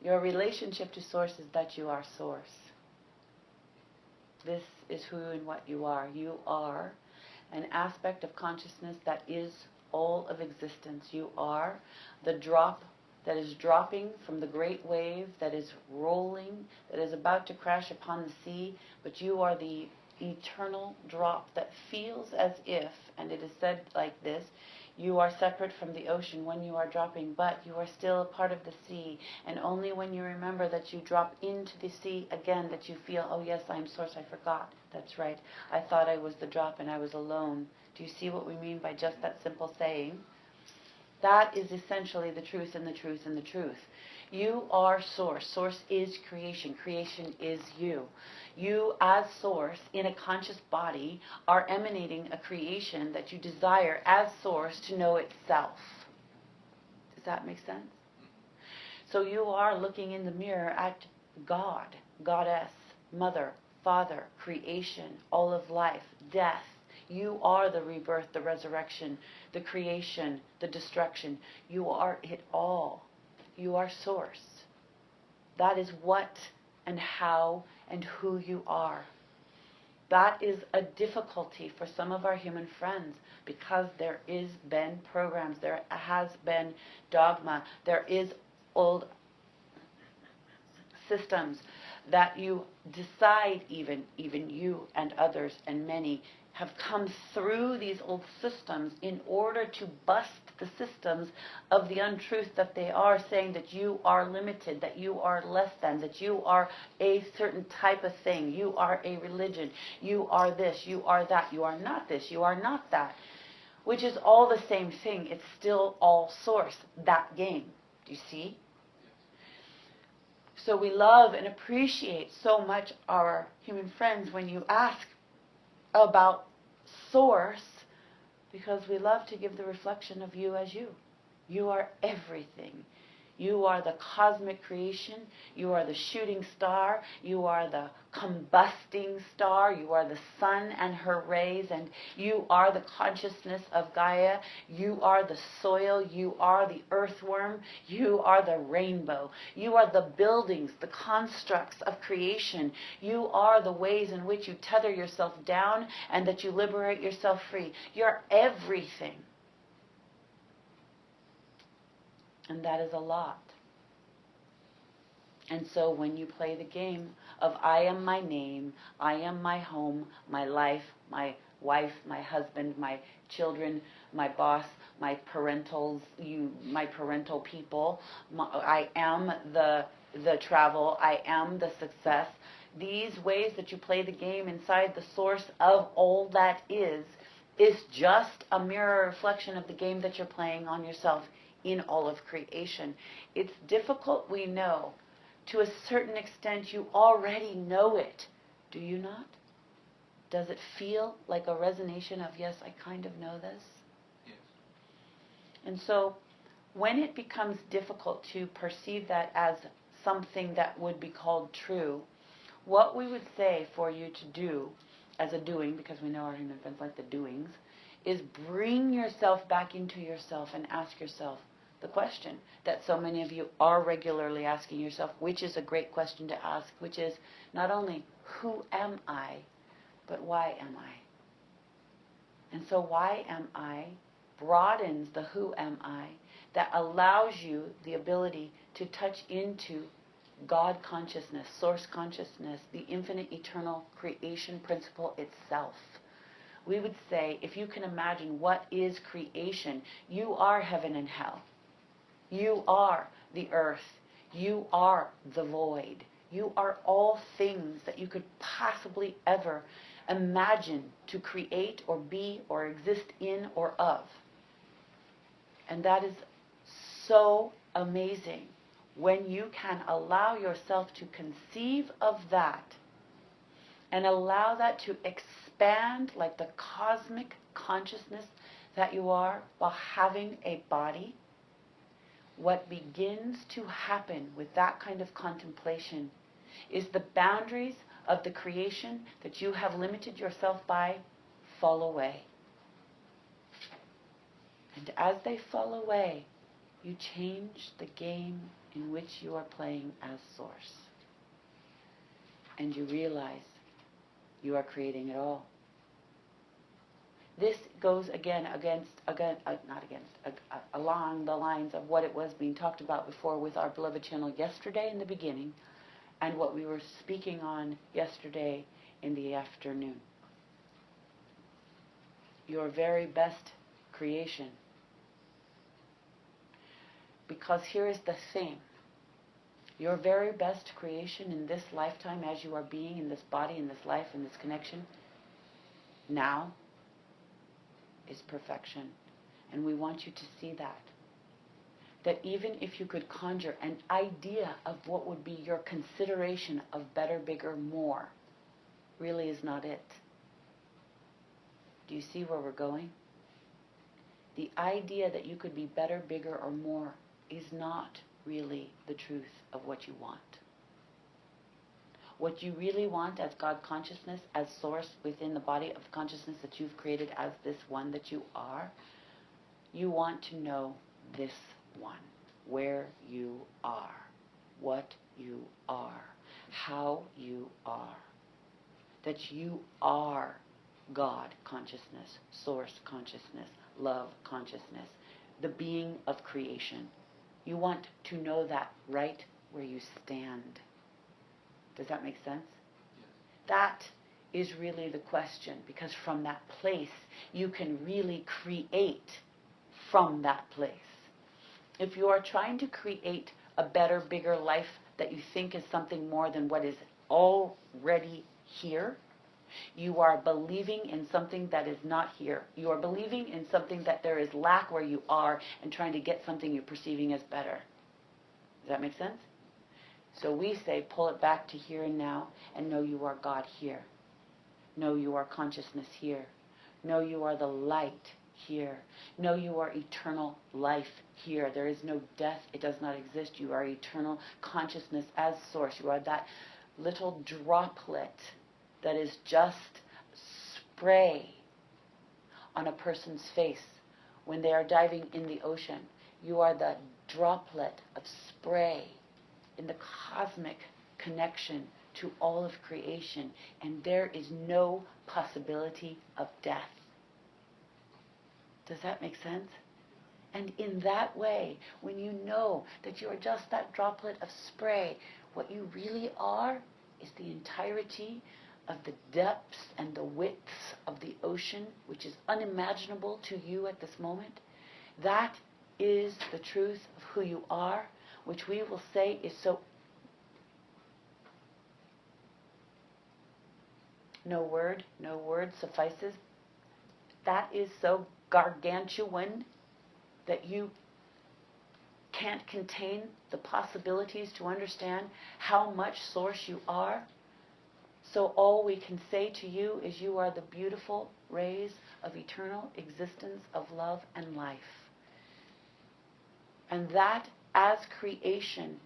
Your relationship to Source is that you are Source. This is who and what you are. You are an aspect of consciousness that is all of existence. You are the drop that is dropping from the great wave that is rolling, that is about to crash upon the sea, but you are the eternal drop that feels as if, and it is said like this, you are separate from the ocean when you are dropping, but you are still a part of the sea. And only when you remember that you drop into the sea again that you feel, oh yes, I am Source, I forgot. That's right. I thought I was the drop and I was alone. Do you see what we mean by just that simple saying? That is essentially the truth and the truth and the truth. You are Source. Source is creation. Creation is you. You as Source in a conscious body are emanating a creation that you desire as Source to know itself. Does that make sense? So you are looking in the mirror at God, Goddess, Mother, Father, creation, all of life, death. You are the rebirth, the resurrection, the creation, the destruction. You are it all. You are Source. That is what and how and who you are. That is a difficulty for some of our human friends because there is been programs, there has been dogma, there is old systems that you decide, even you and others and many have come through these old systems in order to bust the systems of the untruth that they are saying that you are limited, that you are less than, that you are a certain type of thing, you are a religion, you are this, you are that, you are not this, you are not that, which is all the same thing. It's still all Source, that game. Do you see? So we love and appreciate so much our human friends when you ask about Source, because we love to give the reflection of you as you. You are everything. You are the cosmic creation. You are the shooting star. You are the combusting star. You are the sun and her rays. And you are the consciousness of Gaia. You are the soil. You are the earthworm. You are the rainbow. You are the buildings, the constructs of creation. You are the ways in which you tether yourself down and that you liberate yourself free. You're everything. And that is a lot. And so when you play the game of I am my name, I am my home, my life, my wife, my husband, my children, my boss, my parentals, my parental people, I am the travel, I am the success. These ways that you play the game inside the Source of all that is just a mirror reflection of the game that you're playing on yourself in all of creation. It's difficult, we know. To a certain extent, you already know it. Do you not? Does it feel like a resonation of, yes, I kind of know this? Yes. And so, when it becomes difficult to perceive that as something that would be called true, what we would say for you to do, as a doing, because we know our human friends like the doings, is bring yourself back into yourself and ask yourself the question that so many of you are regularly asking yourself, which is a great question to ask, which is not only who am I, but why am I? And so why am I broadens the who am I that allows you the ability to touch into God consciousness, Source consciousness, the infinite eternal creation principle itself. We would say, if you can imagine what is creation, you are heaven and hell. You are the earth. You are the void. You are all things that you could possibly ever imagine to create or be or exist in or of. And that is so amazing when you can allow yourself to conceive of that and allow that to expand like the cosmic consciousness that you are while having a body. What begins to happen with that kind of contemplation is the boundaries of the creation that you have limited yourself by fall away. And as they fall away, you change the game in which you are playing as source. And you realize you are creating it all. This goes along the lines of what it was being talked about before with our beloved channel yesterday in the beginning, and what we were speaking on yesterday in the afternoon. Your very best creation. Because here is the thing. Your very best creation in this lifetime, as you are being in this body, in this life, in this connection, now is perfection. And we want you to see that. That even if you could conjure an idea of what would be your consideration of better, bigger, more, really is not it. Do you see where we're going? The idea that you could be better, bigger, or more is not really the truth of what you want. What you really want as God consciousness, as source within the body of consciousness that you've created as this one that you are, you want to know this one, where you are, what you are, how you are, that you are God consciousness, source consciousness, love consciousness, the being of creation. You want to know that right where you stand. Does that make sense? Yes. That is really the question, because from that place you can really create from that place. If you are trying to create a better, bigger life that you think is something more than what is already here, you are believing in something that is not here. You are believing in something that there is lack where you are and trying to get something you're perceiving as better. Does that make sense? So we say, pull it back to here and now and know you are God here. Know you are consciousness here. Know you are the light here. Know you are eternal life here. There is no death. It does not exist. You are eternal consciousness as source. You are that little droplet that is just spray on a person's face when they are diving in the ocean. You are the droplet of spray in the cosmic connection to all of creation, and there is no possibility of death. Does that make sense? And in that way, when you know that you are just that droplet of spray, what you really are is the entirety of the depths and the widths of the ocean, which is unimaginable to you at this moment. That is the truth of who you are, which we will say is so... No word suffices. That is so gargantuan that you can't contain the possibilities to understand how much source you are. So all we can say to you is you are the beautiful rays of eternal existence of love and life. And that, as creation,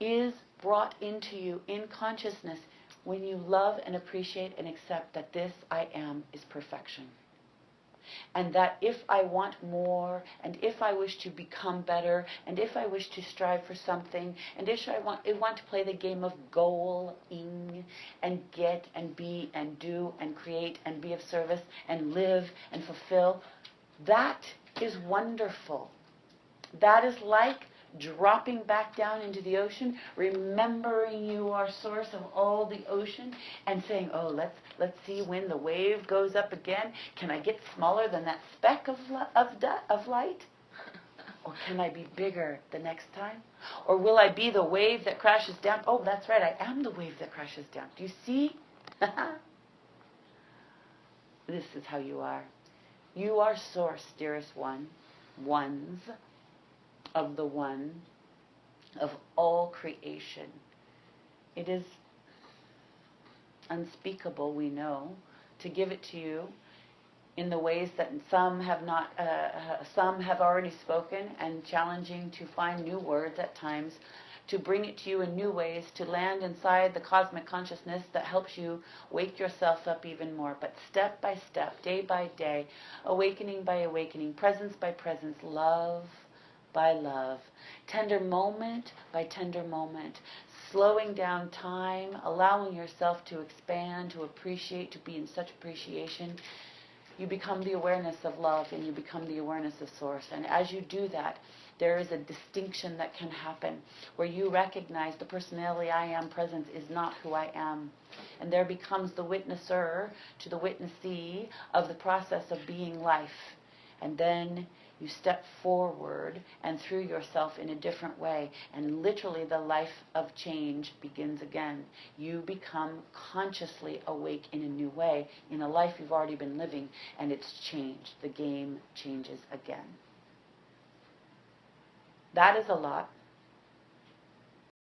is brought into you in consciousness when you love and appreciate and accept that this I am is perfection. And that if I want more, and if I wish to become better, and if I wish to strive for something, and if I want to play the game of going and get and be and do and create and be of service and live and fulfill, that is wonderful. That is like dropping back down into the ocean, remembering you are source of all the ocean, and saying, oh, let's see when the wave goes up again. Can I get smaller than that speck of light? Or can I be bigger the next time? Or will I be the wave that crashes down? Oh, that's right, I am the wave that crashes down. Do you see? This is how you are. You are source, dearest ones, of the one, of all creation. It is unspeakable, we know, to give it to you in the ways that some have not, some have already spoken, and challenging to find new words at times, to bring it to you in new ways, to land inside the cosmic consciousness that helps you wake yourself up even more. But step by step, day by day, awakening by awakening, presence by presence, love by love, tender moment by tender moment, slowing down time, allowing yourself to expand, to appreciate, to be in such appreciation. You become the awareness of love, and you become the awareness of Source. And as you do that, there is a distinction that can happen where you recognize the personality I am presence is not who I am. And there becomes the witnesser to the witnessee of the process of being life. And then you step forward and through yourself in a different way. And literally the life of change begins again. You become consciously awake in a new way, in a life you've already been living, and it's changed. The game changes again. That is a lot.